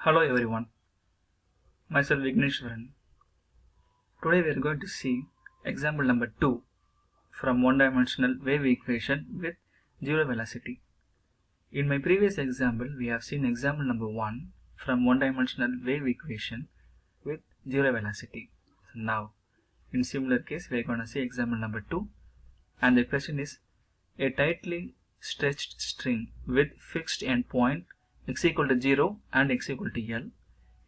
Hello everyone, myself Vigneshwaran. Today we are going to see example number 2 from one-dimensional wave equation with zero velocity. In my previous example, we have seen example number 1 from one-dimensional wave equation with zero velocity. So now, in similar case, we are going to see example number 2, and the question is: a tightly stretched string with fixed endpoint x equal to 0 and x equal to L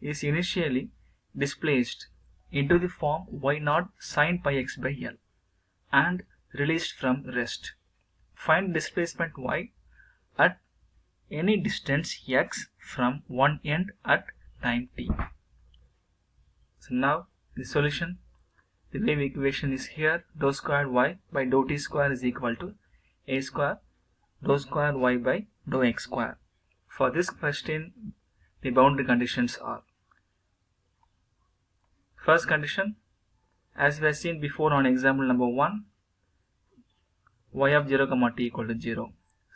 is initially displaced into the form y0 sin pi x by L and released from rest. Find displacement y at any distance x from one end at time t. So now the solution, the wave equation is here: dou squared y by dou t square is equal to a square dou squared y by dou x square. For this question, the boundary conditions are: first condition, as we have seen before on example number 1, y of 0 comma t equal to 0.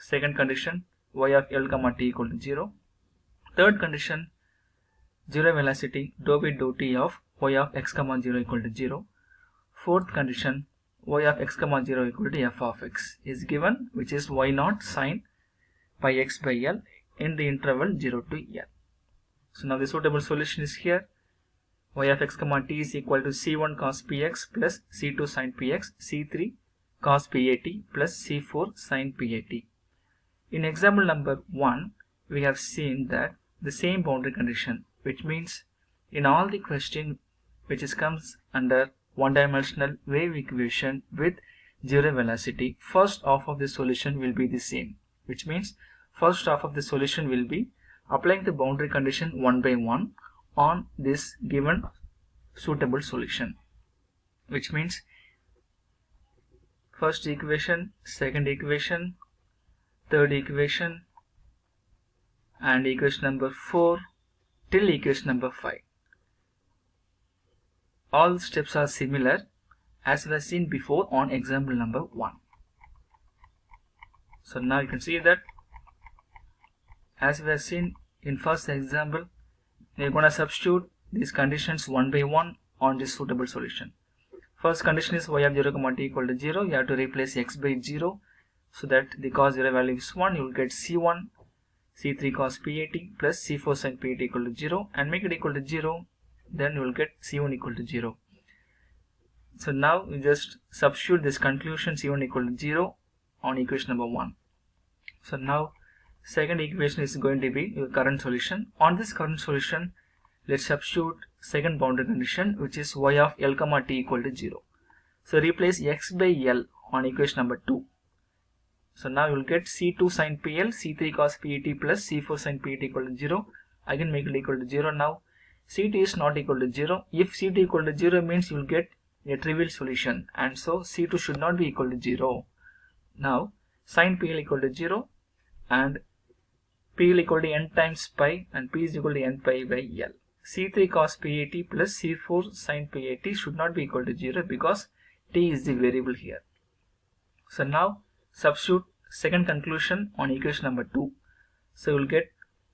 Second condition, y of L comma t equal to 0. Third condition, zero velocity dou by dou t of y of x comma 0 equal to 0. Fourth condition, y of x comma 0 equal to f of x is given, which is y0 sin pi x by L in the interval 0 to L. So now the suitable solution is here: y of x comma t is equal to c1 cos px plus c2 sin px, c3 cos pat plus c4 sin pat. In example number 1, we have seen that the same boundary condition, which means in all the question which comes under one-dimensional wave equation with zero velocity, first half of the solution will be the same, which means first half of the solution will be applying the boundary condition one by one on this given suitable solution, which means first equation, second equation, third equation, and equation number 4 till equation number 5. All steps are similar as we have seen before on example number 1. So now you can see that as we have seen in first example, we are going to substitute these conditions one by one on this suitable solution. First condition is y of 0 comma t equal to 0. You have to replace x by 0, so that the cos 0 value is 1. You will get c1 c3 cos pat plus c4 sin pat equal to 0, and make it equal to 0, then you will get c1 equal to 0. So now you just substitute this conclusion c1 equal to 0 on equation number 1. So now second equation is going to be your current solution. On this current solution, let's substitute second boundary condition, which is y of L comma t equal to 0. So replace x by L on equation number 2. So now you will get c2 sin pl, c3 cos pat plus c4 sin pat equal to 0. Again make it equal to 0. Now ct is not equal to 0. If ct equal to 0 means you will get a trivial solution, and so c2 should not be equal to 0. Now sin pl equal to 0 and pl equal to n times pi and p is equal to n pi by L. c3 cos pat plus c4 sin pat should not be equal to 0 because t is the variable here. So now substitute second conclusion on equation number 2. So you will get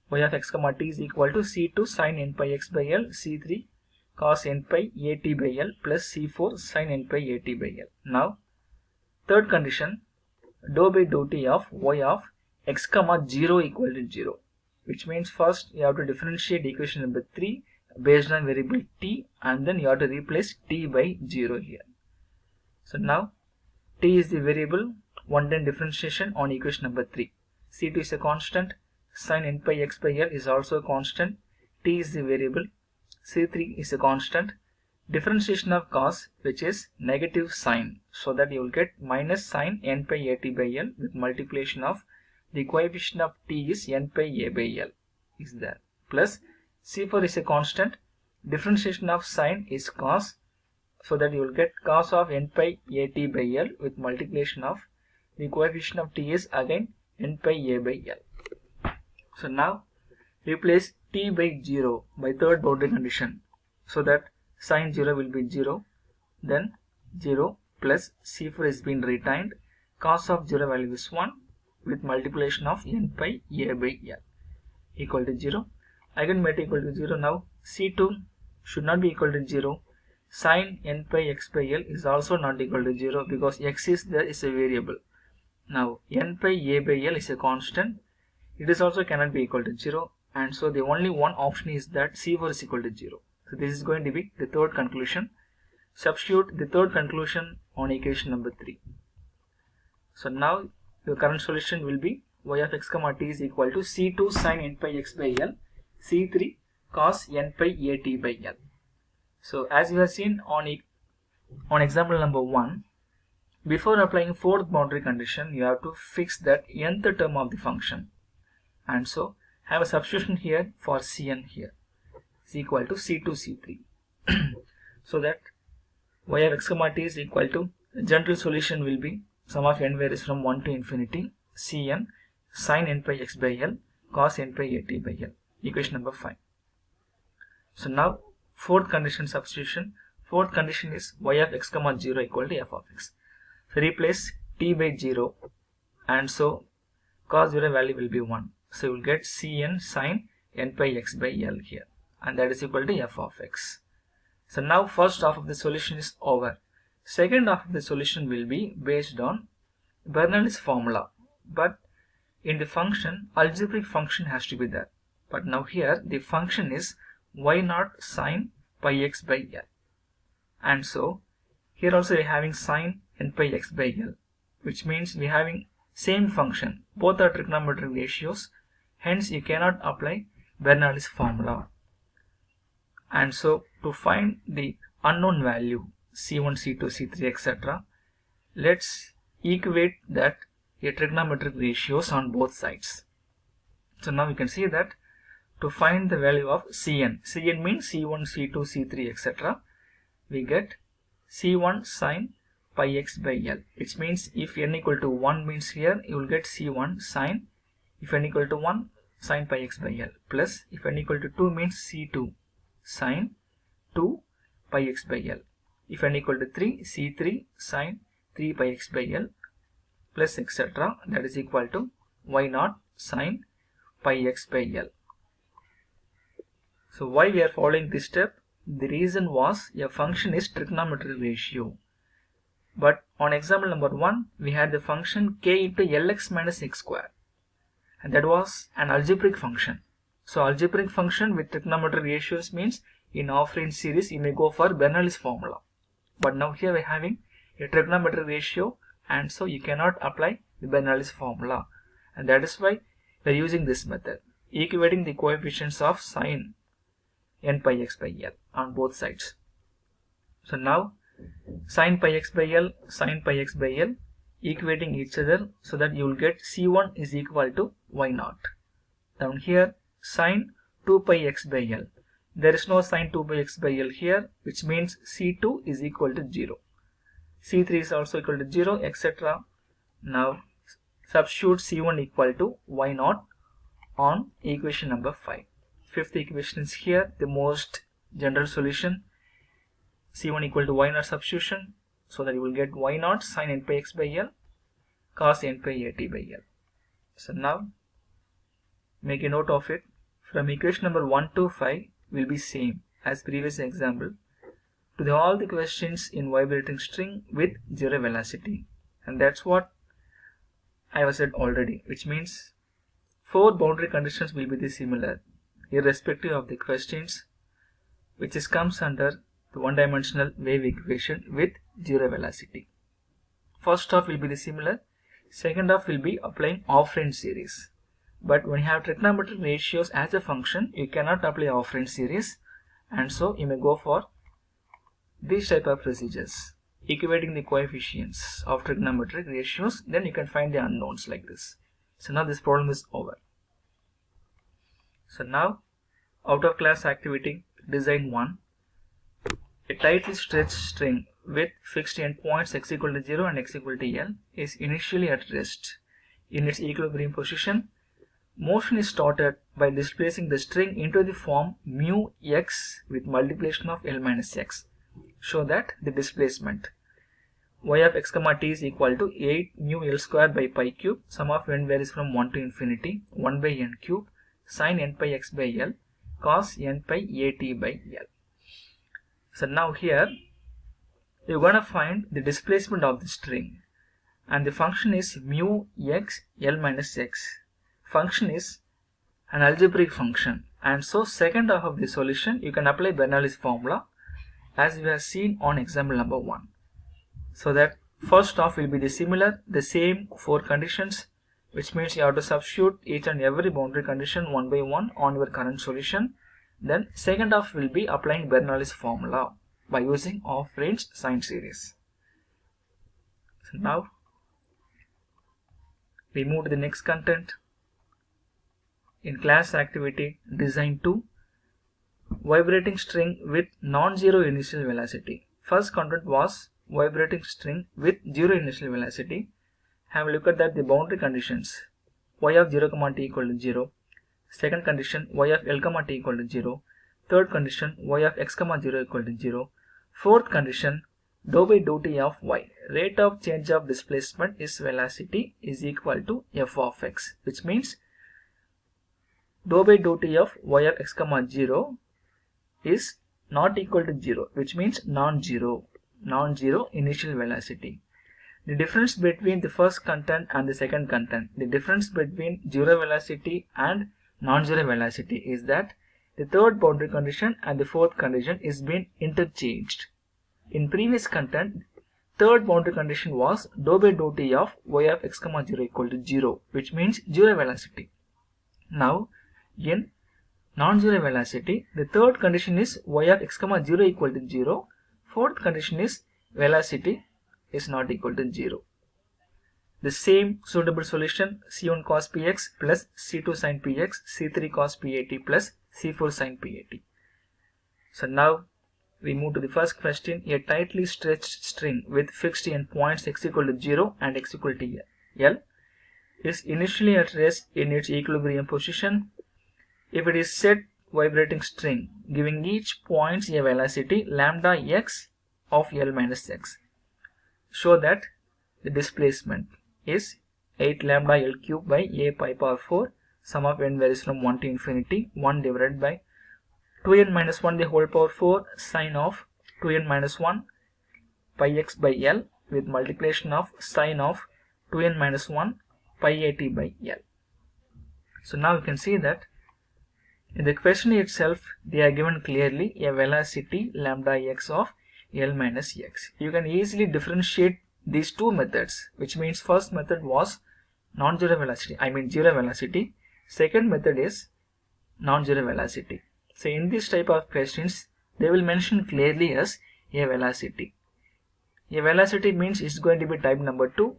y of x comma t is equal to c2 sin n pi x by L, c3 cos n pi at by L plus c4 sin n pi at by L. Now third condition, dou by dou t of y of x comma 0 equal to 0, which means first you have to differentiate equation number 3 based on variable t, and then you have to replace t by 0 here. So now t is the variable, one-time differentiation on equation number 3. c2 is a constant, sin n pi x by L is also a constant, t is the variable, c3 is a constant, differentiation of cos, which is negative sign, so that you will get minus sin n pi at by L with multiplication of the coefficient of t is n pi a by L is there, plus c4 is a constant, differentiation of sin is cos, so that you will get cos of n pi at by L with multiplication of the coefficient of t is again n pi a by L. So now replace t by 0 by third boundary condition, so that sin 0 will be 0, then 0 plus c4 is being retained, cos of 0 value is 1 with multiplication of n pi a by L equal to 0. eigenvalue equal to 0. Now C2 should not be equal to 0. Sin n pi x by L is also not equal to 0 because x is there is a variable. Now n pi a by L is a constant. It is also cannot be equal to 0, and so the only one option is that C4 is equal to 0. So this is going to be the third conclusion. Substitute the third conclusion on equation number 3. So now the current solution will be y of x comma t is equal to C2 sin n pi x by L, C3 cos n pi a t by L. So as you have seen on example number 1, before applying fourth boundary condition, you have to fix that nth term of the function. And so have a substitution here for Cn here is equal to C2 C3. So that y of x comma t is equal to, the general solution will be sum of n varies from 1 to infinity Cn sin n pi x by L cos n pi a t by L. Equation number 5. So now fourth condition substitution. Fourth condition is y of x comma 0 equal to f of x. So replace t by 0, and so cos 0 value will be 1. So you will get Cn sin n pi x by L here, and that is equal to f of x. So now first half of the solution is over. Second half of the solution will be based on Bernoulli's formula, but in the function, algebraic function has to be there. But now here the function is y0 sin pi x by L, and so here also we are having sin n pi x by L, which means we are having same function. Both are trigonometric ratios, hence you cannot apply Bernoulli's formula. And so to find the unknown value C1, C2, C3, etc., let's equate that a trigonometric ratios on both sides. So now we can see that to find the value of Cn means C1, C2, C3, etc., we get C1 sin pi x by L, which means if n equal to 1 means here you will get C1 sin, if n equal to 1 sin pi x by L, plus if n equal to 2 means C2 sin 2 pi x by L, if n equal to 3 C3 sin 3 pi x by L, plus etc., that is equal to y0 sin pi x by L. So why we are following this step? The reason was a function is trigonometric ratio. But on example number 1, we had the function k into Lx minus x square, and that was an algebraic function. So algebraic function with trigonometric ratios means in half-range series you may go for Bernoulli's formula. But now here we are having a trigonometric ratio, and so you cannot apply the Bernoulli's formula, and that is why we are using this method, equating the coefficients of sin n pi x by L on both sides. So now sin pi x by L, sin pi x by L, equating each other, so that you will get C1 is equal to y0. Down here sin 2 pi x by L, there is no sin 2 pi x by L here, which means C2 is equal to 0. C3 is also equal to 0, etc. Now substitute C1 equal to y0 on equation number 5. Fifth equation is here, the most general solution. C1 equal to y0 substitution, so that you will get y0 sin n pi x by L cos n pi a t by L. So now make a note of it. From equation number 1 to 5 will be same as previous example to all the questions in vibrating string with zero velocity, and that's what I have said already, which means 4 boundary conditions will be similar irrespective of the questions, which comes under the one-dimensional wave equation with zero velocity. First half will be similar, second half will be applying half-range series. But when you have trigonometric ratios as a function, you cannot apply half-range series, and so you may go for these type of procedures, equating the coefficients of trigonometric ratios, then you can find the unknowns like this. So now this problem is over. So now out of class activity design 1, a tightly stretched string with fixed endpoints x equal to 0 and x equal to L is initially at rest. In its equilibrium position, motion is started by displacing the string into the form mu x with multiplication of L minus x. Show that the displacement y of x comma t is equal to 8 mu L square by pi cube, sum of n varies from 1 to infinity 1 by n cube sin n pi x by L cos n pi at by L. So now here you're going to find the displacement of the string, and the function is mu x L minus x. Function is an algebraic function, and so second half of the solution you can apply Bernoulli's formula as we have seen on example number 1. So that first half will be the same 4 conditions, which means you have to substitute each and every boundary condition one by one on your current solution. Then second half will be applying Bernoulli's formula by using half-range sine series. So now we move to the next content. In class activity design 2, vibrating string with non-zero initial velocity. First content was vibrating string with zero initial velocity. Have a look at that the boundary conditions. Y of 0, t equal to 0. Second condition, y of L, t equal to 0. Third condition, y of x, 0 equal to 0. Fourth condition, dou by dou t of y, rate of change of displacement is velocity, is equal to f of x, which means dou by dou t of y of x, 0 is not equal to 0, which means non-zero initial velocity. The difference between the first content and the second content, the difference between zero velocity and non-zero velocity is that the third boundary condition and the fourth condition is being interchanged. In previous content, third boundary condition was dou by dou t of y of x, 0 equal to 0, which means zero velocity. Now, in non-zero velocity, the third condition is y of x, 0 equal to 0. Fourth condition is velocity is not equal to 0. The same suitable solution, C1 cos px plus C2 sin px, C3 cos pat plus C4 sin pat. So now we move to the first question. A tightly stretched string with fixed endpoints x equal to 0 and x equal to L is initially at rest in its equilibrium position if it is set vibrating string giving each point a velocity lambda x of L minus x. Show that the displacement is 8 lambda L cube by a pi power 4, sum of n varies from 1 to infinity, 1 divided by 2n minus 1 the whole power 4 sine of 2n minus 1 pi x by L with multiplication of sine of 2n minus 1 pi at by L. So now you can see that in the question itself they are given clearly a velocity lambda x of L minus x. You can easily differentiate these two methods, which means first method was non-zero velocity, zero velocity. Second method is non-zero velocity. So in this type of questions, they will mention clearly as a velocity. A velocity means it's going to be type number 2,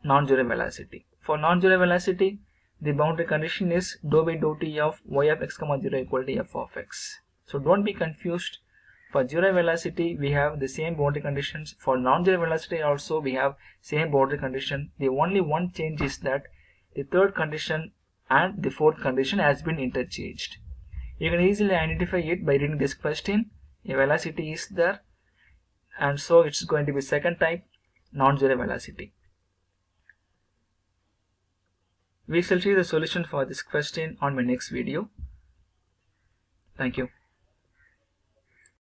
non-zero velocity. For non-zero velocity, the boundary condition is dou by dou t of y of x, 0 equal to f of x. So don't be confused. For zero velocity, we have the same boundary conditions. For non-zero velocity also, we have same boundary condition. The only one change is that the third condition and the fourth condition has been interchanged. You can easily identify it by reading this question. A velocity is there, and so it's going to be second type, non-zero velocity. We shall see the solution for this question on my next video. Thank you.